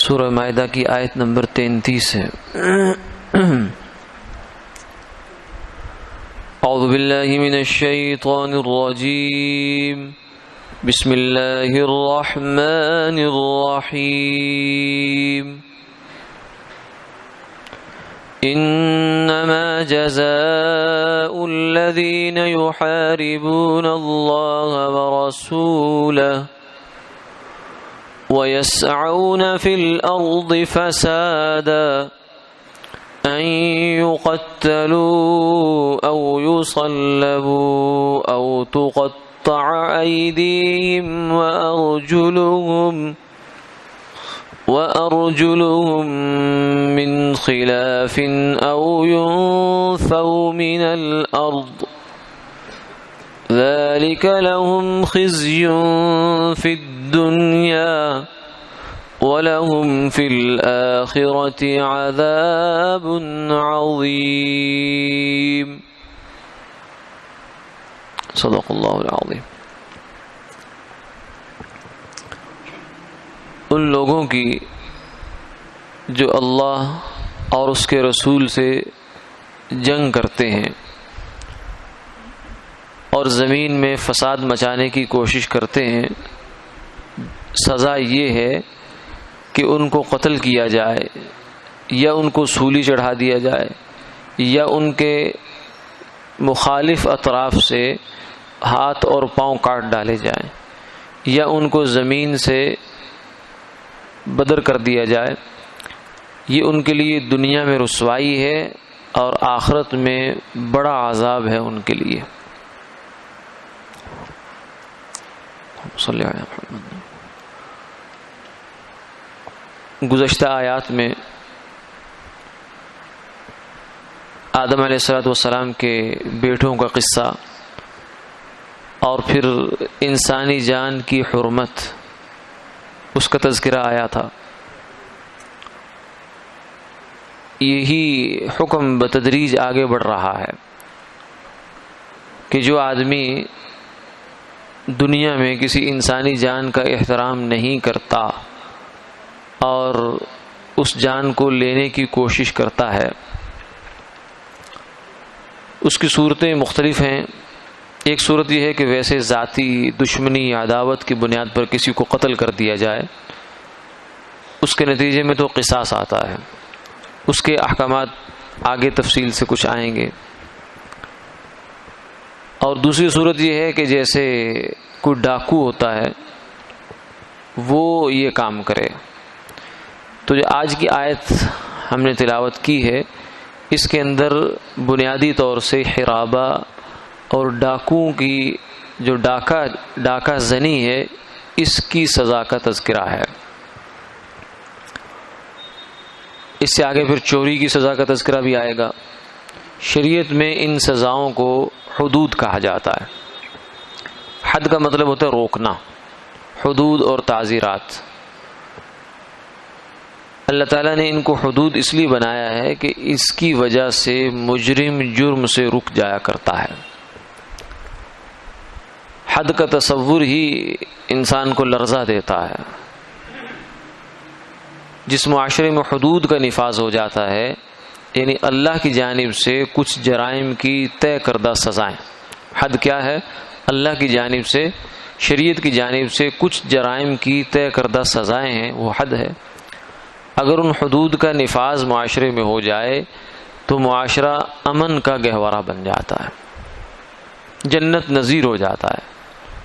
سورہ مائدہ کی آیت نمبر 33 ہے۔ اعوذ باللہ من الشیطان الرجیم، بسم اللہ الرحمن الرحیم۔ انما جزاء الذین یحاربون اللہ ورسولہ وَيَسْعَوْنَ فِي الْأَرْضِ فَسَادًا أَن يُقَتَّلُوا أَوْ يُصَلَّبُوا أَوْ تُقَطَّعَ أَيْدِيهِمْ وَأَرْجُلُهُم مِّنْ خِلَافٍ أَوْ يُنفَوْا مِنَ الْأَرْضِ ذلك لهم خزي في الدنيا ولهم في الآخرة عذاب عظيم۔ صدق اللہ العظیم۔ ان لوگوں کی جو اللہ اور اس کے رسول سے جنگ کرتے ہیں اور زمین میں فساد مچانے کی کوشش کرتے ہیں، سزا یہ ہے کہ ان کو قتل کیا جائے یا ان کو سولی چڑھا دیا جائے یا ان کے مخالف اطراف سے ہاتھ اور پاؤں کاٹ ڈالے جائیں یا ان کو زمین سے بدر کر دیا جائے۔ یہ ان کے لیے دنیا میں رسوائی ہے اور آخرت میں بڑا عذاب ہے ان کے لیے۔ صلی اللہ علیہ وسلم۔ گزشتہ آیات میں آدم علیہ السلام کے بیٹوں کا قصہ اور پھر انسانی جان کی حرمت، اس کا تذکرہ آیا تھا۔ یہی حکم بتدریج آگے بڑھ رہا ہے کہ جو آدمی دنیا میں کسی انسانی جان کا احترام نہیں کرتا اور اس جان کو لینے کی کوشش کرتا ہے، اس کی صورتیں مختلف ہیں۔ ایک صورت یہ ہے کہ ویسے ذاتی دشمنی یا عداوت کی بنیاد پر کسی کو قتل کر دیا جائے، اس کے نتیجے میں تو قصاص آتا ہے، اس کے احکامات آگے تفصیل سے کچھ آئیں گے۔ اور دوسری صورت یہ ہے کہ جیسے کوئی ڈاکو ہوتا ہے وہ یہ کام کرے۔ تو جو آج کی آیت ہم نے تلاوت کی ہے، اس کے اندر بنیادی طور سے حرابہ اور ڈاکوؤں کی جو ڈاکہ زنی ہے، اس کی سزا کا تذکرہ ہے۔ اس سے آگے پھر چوری کی سزا کا تذکرہ بھی آئے گا۔ شریعت میں ان سزاؤں کو حدود کہا جاتا ہے۔ حد کا مطلب ہوتا ہے روکنا، حدود اور تعزیرات۔ اللہ تعالیٰ نے ان کو حدود اس لیے بنایا ہے کہ اس کی وجہ سے مجرم جرم سے رک جایا کرتا ہے۔ حد کا تصور ہی انسان کو لرزہ دیتا ہے۔ جس معاشرے میں حدود کا نفاذ ہو جاتا ہے، یعنی اللہ کی جانب سے کچھ جرائم کی طے کردہ سزائیں۔ حد کیا ہے؟ اللہ کی جانب سے، شریعت کی جانب سے کچھ جرائم کی طے کردہ سزائیں ہیں، وہ حد ہے۔ اگر ان حدود کا نفاذ معاشرے میں ہو جائے تو معاشرہ امن کا گہوارہ بن جاتا ہے، جنت نظیر ہو جاتا ہے۔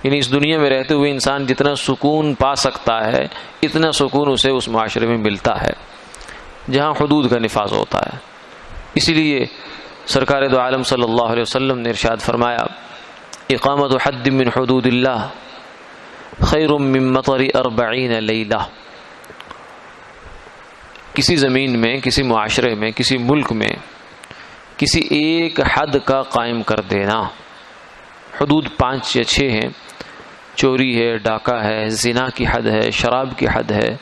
یعنی اس دنیا میں رہتے ہوئے انسان جتنا سکون پا سکتا ہے، اتنا سکون اسے اس معاشرے میں ملتا ہے جہاں حدود کا نفاذ ہوتا ہے۔ اسی لیے سرکار دو عالم صلی اللہ علیہ وسلم نے ارشاد فرمایا، اقامت حد من حدود اللہ خیر من مطر 40 لیلہ۔ کسی زمین میں، کسی معاشرے میں، کسی ملک میں کسی ایک حد کا قائم کر دینا، حدود 5 یا 6 ہیں، چوری ہے، ڈاکہ ہے، زنا کی حد ہے، شراب کی حد ہے،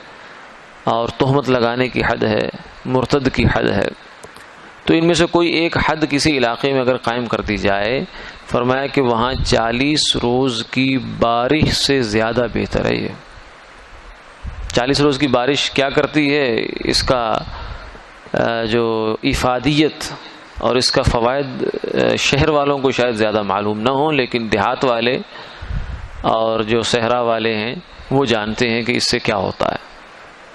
اور تہمت لگانے کی حد ہے، مرتد کی حد ہے، تو ان میں سے کوئی ایک حد کسی علاقے میں اگر قائم کر دی جائے، فرمایا کہ وہاں 40 روز کی بارش سے زیادہ بہتر ہے۔ یہ 40 روز کی بارش کیا کرتی ہے، اس کا جو افادیت اور اس کا فوائد شہر والوں کو شاید زیادہ معلوم نہ ہوں، لیکن دیہات والے اور جو صحرا والے ہیں وہ جانتے ہیں کہ اس سے کیا ہوتا ہے۔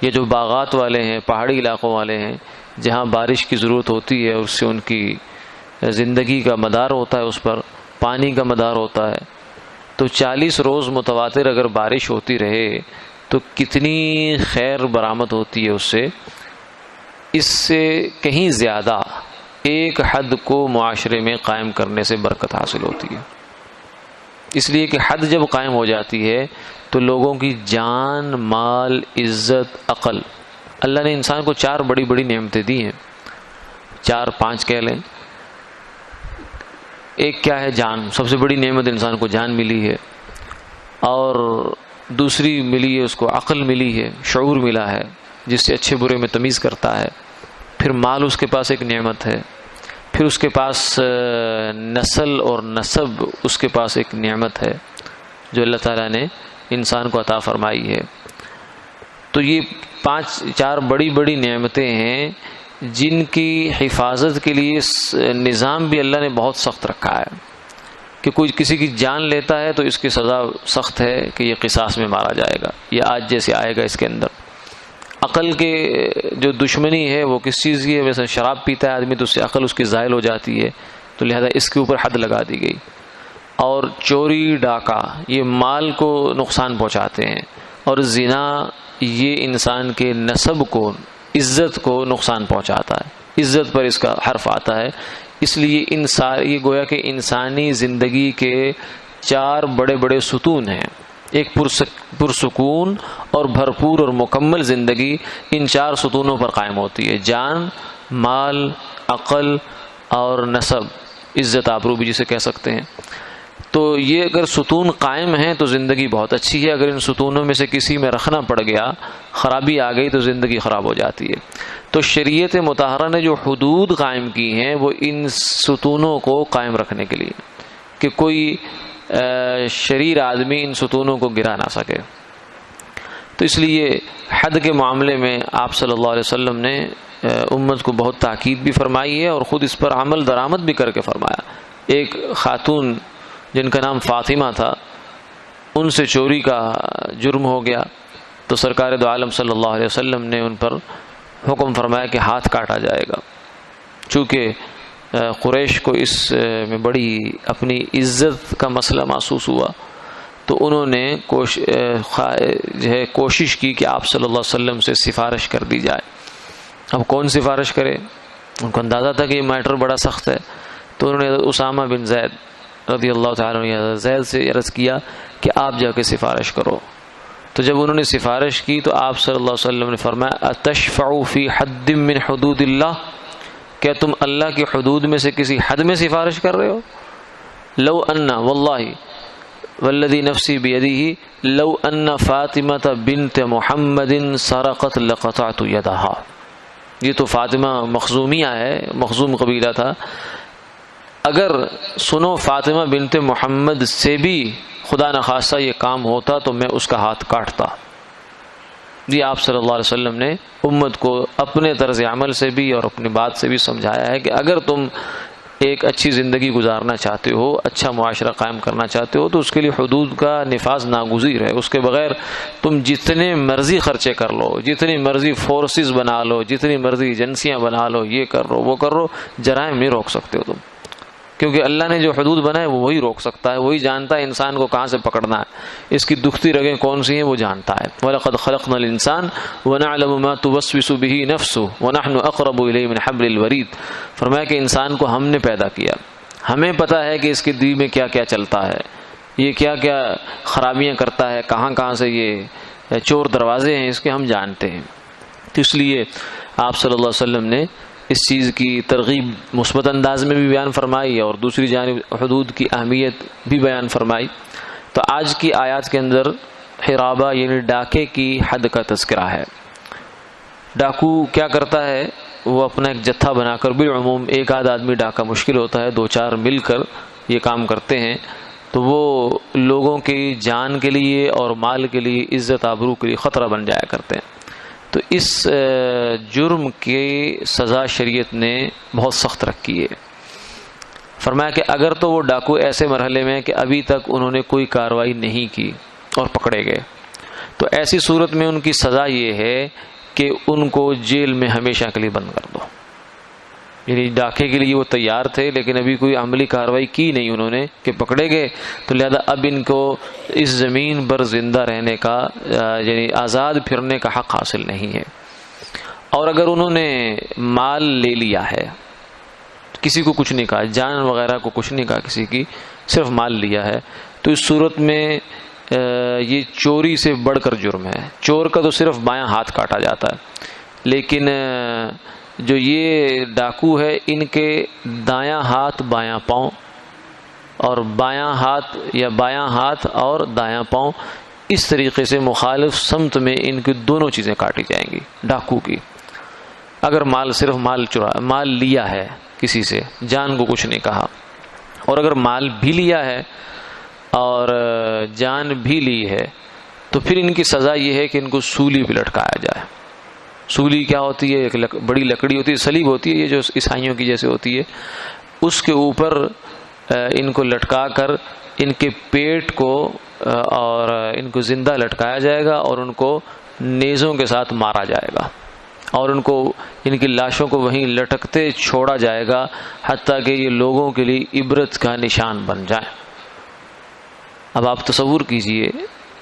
یہ جو باغات والے ہیں، پہاڑی علاقوں والے ہیں، جہاں بارش کی ضرورت ہوتی ہے، اس سے ان کی زندگی کا مدار ہوتا ہے، اس پر پانی کا مدار ہوتا ہے، تو 40 روز متواتر اگر بارش ہوتی رہے تو کتنی خیر برآمد ہوتی ہے اس سے کہیں زیادہ ایک حد کو معاشرے میں قائم کرنے سے برکت حاصل ہوتی ہے۔ اس لیے کہ حد جب قائم ہو جاتی ہے تو لوگوں کی جان، مال، عزت، عقل، اللہ نے انسان کو 4 بڑی بڑی نعمتیں دی ہیں، 4-5 کہہ لیں۔ ایک کیا ہے؟ جان۔ سب سے بڑی نعمت انسان کو جان ملی ہے، اور دوسری ملی ہے اس کو عقل ملی ہے، شعور ملا ہے جس سے اچھے برے میں تمیز کرتا ہے۔ پھر مال اس کے پاس ایک نعمت ہے، پھر اس کے پاس نسل اور نسب اس کے پاس ایک نعمت ہے جو اللہ تعالیٰ نے انسان کو عطا فرمائی ہے۔ تو یہ 4 بڑی بڑی نعمتیں ہیں جن کی حفاظت کے لیے نظام بھی اللہ نے بہت سخت رکھا ہے کہ کوئی کسی کی جان لیتا ہے تو اس کی سزا سخت ہے کہ یہ قصاص میں مارا جائے گا، یہ آج جیسے آئے گا اس کے اندر۔ عقل کے جو دشمنی ہے وہ کس چیز کی ہے؟ ویسے شراب پیتا ہے آدمی تو اس سے عقل اس کی زائل ہو جاتی ہے، تو لہذا اس کے اوپر حد لگا دی گئی۔ اور چوری، ڈاکہ یہ مال کو نقصان پہنچاتے ہیں، اور زنا یہ انسان کے نسب کو، عزت کو نقصان پہنچاتا ہے، عزت پر اس کا حرف آتا ہے۔ اس لیے یہ گویا کہ انسانی زندگی کے 4 بڑے بڑے ستون ہیں۔ ایک پرسکون اور بھرپور اور مکمل زندگی ان 4 ستونوں پر قائم ہوتی ہے: جان، مال، عقل اور نسب، عزت آبرو بھی جسے کہہ سکتے ہیں۔ تو یہ اگر ستون قائم ہیں تو زندگی بہت اچھی ہے، اگر ان ستونوں میں سے کسی میں رکھنا پڑ گیا، خرابی آ گئی تو زندگی خراب ہو جاتی ہے۔ تو شریعت مطہرہ نے جو حدود قائم کی ہیں وہ ان ستونوں کو قائم رکھنے کے لیے کہ کوئی شریر آدمی ان ستونوں کو گرا نہ سکے۔ تو اس لیے حد کے معاملے میں آپ صلی اللہ علیہ وسلم نے امت کو بہت تاکید بھی فرمائی ہے اور خود اس پر عمل درآمد بھی کر کے فرمایا۔ ایک خاتون جن کا نام فاطمہ تھا، ان سے چوری کا جرم ہو گیا تو سرکار دو عالم صلی اللہ علیہ وسلم نے ان پر حکم فرمایا کہ ہاتھ کاٹا جائے گا۔ چونکہ قریش کو اس میں بڑی اپنی عزت کا مسئلہ محسوس ہوا تو انہوں نے کوشش کی کہ آپ صلی اللہ علیہ وسلم سے سفارش کر دی جائے۔ اب کون سفارش کرے؟ ان کو اندازہ تھا کہ یہ میٹر بڑا سخت ہے، تو انہوں نے اسامہ بن زید رضی اللہ تعالیٰ عنہ زید سے عرض کیا کہ آپ جا کے سفارش کرو۔ تو جب انہوں نے سفارش کی تو آپ صلی اللہ علیہ وسلم نے فرمایا اتشفعوا فی حد من حدود اللہ، کیا تم اللہ کی حدود میں سے کسی حد میں سفارش کر رہے ہو؟ لو ان واللہ والذی نفسی بیدہ لو ان فاطمہ بنت محمد سرقت لقطعت یدها۔ یہ تو فاطمہ مخزومیہ ہے، مخزوم قبیلہ تھا۔ اگر سنو فاطمہ بنت محمد سے بھی خدا نخواستہ یہ کام ہوتا تو میں اس کا ہاتھ کاٹتا۔ یہ آپ صلی اللہ علیہ وسلم نے امت کو اپنے طرز عمل سے بھی اور اپنی بات سے بھی سمجھایا ہے کہ اگر تم ایک اچھی زندگی گزارنا چاہتے ہو، اچھا معاشرہ قائم کرنا چاہتے ہو، تو اس کے لیے حدود کا نفاذ ناگزیر ہے۔ اس کے بغیر تم جتنے مرضی خرچے کر لو، جتنی مرضی فورسز بنا لو، جتنی مرضی ایجنسیاں بنا لو، یہ کر لو وہ کر لو، جرائم نہیں روک سکتے ہو تم، کیونکہ اللہ نے جو حدود بنائے وہ وہی روک سکتا ہے، وہی جانتا ہے انسان کو کہاں سے پکڑنا ہے، اس کی دکھتی رگیں کون سی ہیں وہ جانتا ہے۔ وَلَقَدْ خَلَقْنَا الْإِنسَانَ وَنَعْلَمُ مَا تُوَسْوِسُ بِهِ نَفْسُهُ وَنَحْنُ أَقْرَبُ إِلَيْهِ مِنْ حَبْلِ الْوَرِيدِ۔ فرمایا کہ انسان کو ہم نے پیدا کیا، ہمیں پتہ ہے کہ اس کے دل میں کیا کیا چلتا ہے، یہ کیا کیا خرابیاں کرتا ہے، کہاں کہاں سے یہ چور دروازے ہیں، اس کے ہم جانتے ہیں۔ تو اس لیے آپ صلی اللہ علیہ وسلم نے اس چیز کی ترغیب مثبت انداز میں بھی بیان فرمائی اور دوسری جانب حدود کی اہمیت بھی بیان فرمائی۔ تو آج کی آیات کے اندر حرابہ یعنی ڈاکے کی حد کا تذکرہ ہے۔ ڈاکو کیا کرتا ہے؟ وہ اپنا ایک جتھا بنا کر، بالعموم ایک آدھ آدمی ڈاکہ مشکل ہوتا ہے، 2-4 مل کر یہ کام کرتے ہیں، تو وہ لوگوں کی جان کے لیے اور مال کے لیے، عزت آبرو کے لیے خطرہ بن جایا کرتے ہیں۔ تو اس جرم کی سزا شریعت نے بہت سخت رکھی ہے۔ فرمایا کہ اگر تو وہ ڈاکو ایسے مرحلے میں کہ ابھی تک انہوں نے کوئی کارروائی نہیں کی اور پکڑے گئے، تو ایسی صورت میں ان کی سزا یہ ہے کہ ان کو جیل میں ہمیشہ کے لیے بند کر دو۔ یعنی ڈاکے کے لیے وہ تیار تھے لیکن ابھی کوئی عملی کارروائی کی نہیں انہوں نے کہ پکڑے گئے، تو لہذا اب ان کو اس زمین پر زندہ رہنے کا یعنی آزاد پھرنے کا حق حاصل نہیں ہے۔ اور اگر انہوں نے مال لے لیا ہے، کسی کو کچھ نہیں کہا، جان وغیرہ کو کچھ نہیں کہا کسی کی، صرف مال لیا ہے، تو اس صورت میں یہ چوری سے بڑھ کر جرم ہے۔ چور کا تو صرف بایاں ہاتھ کاٹا جاتا ہے، لیکن جو یہ ڈاکو ہے ان کے دایاں ہاتھ بایاں پاؤں، اور بایاں ہاتھ یا بایاں ہاتھ اور دایاں پاؤں، اس طریقے سے مخالف سمت میں ان کی دونوں چیزیں کاٹی جائیں گی ڈاکو کی۔ اگر صرف مال لیا ہے کسی سے، جان کو کچھ نہیں کہا، اور اگر مال بھی لیا ہے اور جان بھی لی ہے، تو پھر ان کی سزا یہ ہے کہ ان کو سولی پہ لٹکایا جائے۔ سولی کیا ہوتی ہے؟ ایک بڑی لکڑی ہوتی ہے، سلیب ہوتی ہے، یہ جو عیسائیوں کی جیسے ہوتی ہے، اس کے اوپر ان کو لٹکا کر ان کے پیٹ کو اور ان کو زندہ لٹکایا جائے گا، اور ان کو نیزوں کے ساتھ مارا جائے گا، اور ان کی لاشوں کو وہیں لٹکتے چھوڑا جائے گا حتیٰ کہ یہ لوگوں کے لیے عبرت کا نشان بن جائیں۔ اب آپ تصور کیجئے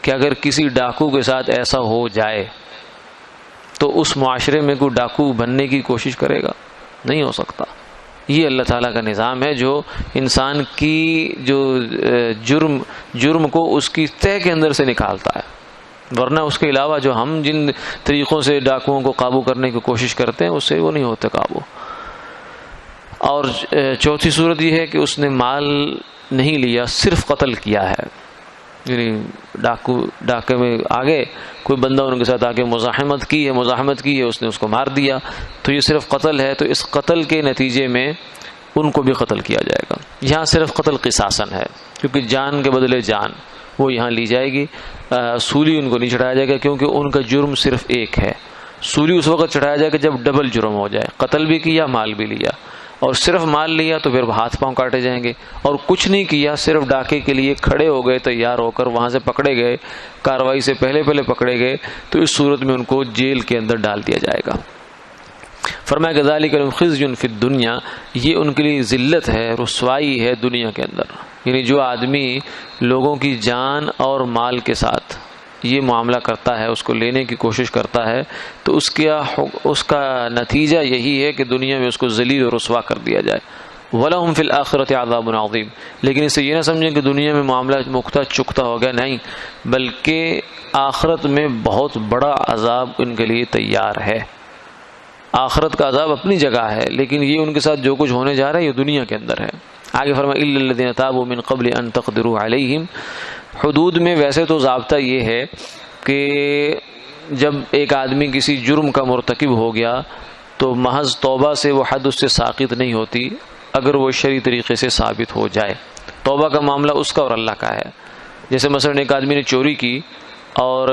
کہ اگر کسی ڈاکو کے ساتھ ایسا ہو جائے تو اس معاشرے میں کوئی ڈاکو بننے کی کوشش کرے گا؟ نہیں ہو سکتا۔ یہ اللہ تعالیٰ کا نظام ہے جو انسان کی جو جرم کو اس کی تہہ کے اندر سے نکالتا ہے، ورنہ اس کے علاوہ جو ہم جن طریقوں سے ڈاکوؤں کو قابو کرنے کی کوشش کرتے ہیں اس سے وہ نہیں ہوتے قابو۔ اور چوتھی صورت یہ ہے کہ اس نے مال نہیں لیا، صرف قتل کیا ہے، یعنی ڈاکے میں آگے کوئی بندہ ان کے ساتھ آگے مزاحمت کی ہے، اس نے اس کو مار دیا، تو یہ صرف قتل ہے، تو اس قتل کے نتیجے میں ان کو بھی قتل کیا جائے گا۔ یہاں صرف قتل قصاصاً ہے، کیونکہ جان کے بدلے جان وہ یہاں لی جائے گی۔ سولی ان کو نہیں چڑھایا جائے گا کیونکہ ان کا جرم صرف ایک ہے۔ سولی اس وقت چڑھایا جائے گا جب ڈبل جرم ہو جائے، قتل بھی کیا، مال بھی لیا، اور صرف مال لیا تو پھر ہاتھ پاؤں کاٹے جائیں گے، اور کچھ نہیں کیا، صرف ڈاکے کے لیے کھڑے ہو گئے تیار ہو کر، وہاں سے پکڑے گئے، کارروائی سے پہلے پکڑے گئے، تو اس صورت میں ان کو جیل کے اندر ڈال دیا جائے گا۔ فرمایا کذالک لہم خزی فی الدنیا، یہ ان کے لیے ذلت ہے، رسوائی ہے دنیا کے اندر۔ یعنی جو آدمی لوگوں کی جان اور مال کے ساتھ یہ معاملہ کرتا ہے، اس کو لینے کی کوشش کرتا ہے، تو اس کا نتیجہ یہی ہے کہ دنیا میں اس کو ذلیل و رسوا کر دیا جائے۔ وَلَهُمْ فِي الْآخِرَةِ عَذَابٌ عَظِيمٌ، لیکن اسے یہ نہ سمجھیں کہ دنیا میں معاملہ مکتا چکتا ہو گیا، نہیں، بلکہ آخرت میں بہت بڑا عذاب ان کے لیے تیار ہے۔ آخرت کا عذاب اپنی جگہ ہے، لیکن یہ ان کے ساتھ جو کچھ ہونے جا رہا ہے یہ دنیا کے اندر ہے۔ آگے فرمایا إِلَّا الَّذِينَ تَابُوا مِن قَبْلِ أَن تَقْدِرُوا عَلَيْهِمْ، حدود میں ویسے تو ضابطہ یہ ہے کہ جب ایک آدمی کسی جرم کا مرتکب ہو گیا تو محض توبہ سے وہ حد اس سے ساقط نہیں ہوتی، اگر وہ شرعی طریقے سے ثابت ہو جائے۔ توبہ کا معاملہ اس کا اور اللہ کا ہے۔ جیسے مثلا ایک آدمی نے چوری کی اور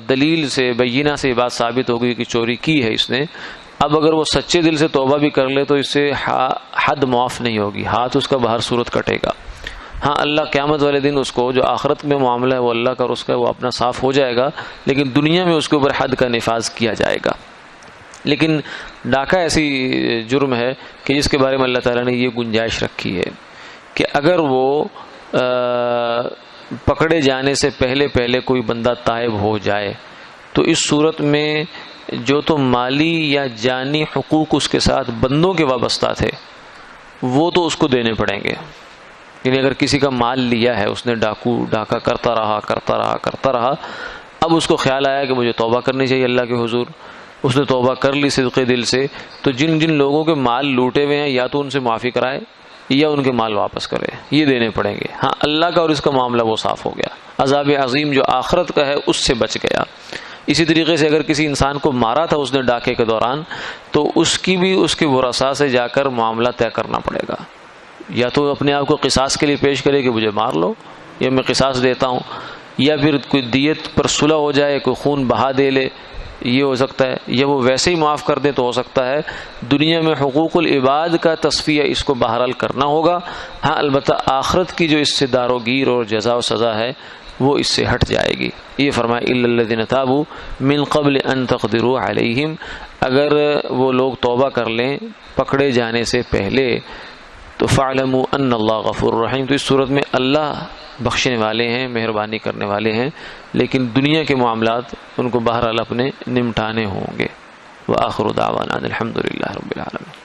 دلیل سے، بینہ سے یہ بات ثابت ہو گئی کہ چوری کی ہے اس نے، اب اگر وہ سچے دل سے توبہ بھی کر لے تو اس سے حد معاف نہیں ہوگی، ہاتھ اس کا بہر صورت کٹے گا۔ ہاں اللہ قیامت والے دن اس کو جو آخرت میں معاملہ ہے وہ اللہ کا اور اس کا وہ اپنا صاف ہو جائے گا، لیکن دنیا میں اس کے اوپر حد کا نفاذ کیا جائے گا۔ لیکن ڈاکہ ایسی جرم ہے کہ جس کے بارے میں اللہ تعالیٰ نے یہ گنجائش رکھی ہے کہ اگر وہ پکڑے جانے سے پہلے کوئی بندہ تائب ہو جائے تو اس صورت میں جو تو مالی یا جانی حقوق اس کے ساتھ بندوں کے وابستہ تھے وہ تو اس کو دینے پڑیں گے۔ یعنی اگر کسی کا مال لیا ہے، اس نے ڈاکہ کرتا رہا، اب اس کو خیال آیا کہ مجھے توبہ کرنی چاہیے اللہ کے حضور، اس نے توبہ کر لی صدقے دل سے، تو جن لوگوں کے مال لوٹے ہوئے ہیں یا تو ان سے معافی کرائے یا ان کے مال واپس کرے، یہ دینے پڑیں گے۔ ہاں اللہ کا اور اس کا معاملہ وہ صاف ہو گیا، عذاب عظیم جو آخرت کا ہے اس سے بچ گیا۔ اسی طریقے سے اگر کسی انسان کو مارا تھا اس نے ڈاکے کے دوران، تو اس کی بھی اس کے ورثاء سے جا کر معاملہ طے کرنا پڑے گا۔ یا تو اپنے آپ کو قصاص کے لیے پیش کرے کہ مجھے مار لو یا میں قصاص دیتا ہوں، یا پھر کوئی دیت پر صلح ہو جائے، کوئی خون بہا دے لے، یہ ہو سکتا ہے، یا وہ ویسے ہی معاف کر دے تو ہو سکتا ہے۔ دنیا میں حقوق العباد کا تصفیہ اس کو بہرحال کرنا ہوگا، ہاں البتہ آخرت کی جو اس سے دار و گیر اور جزا و سزا ہے وہ اس سے ہٹ جائے گی۔ یہ فرمایا الا الذین تابوا من قبل ان تقدروا علیہم، اگر وہ لوگ توبہ کر لیں پکڑے جانے سے پہلے تو فاعلموا ان اللہ غفور رحیم، تو اس صورت میں اللہ بخشنے والے ہیں، مہربانی کرنے والے ہیں، لیکن دنیا کے معاملات ان کو بہرحال اپنے نمٹانے ہوں گے۔ وآخر دعوانا الحمد للہ رب العالمین۔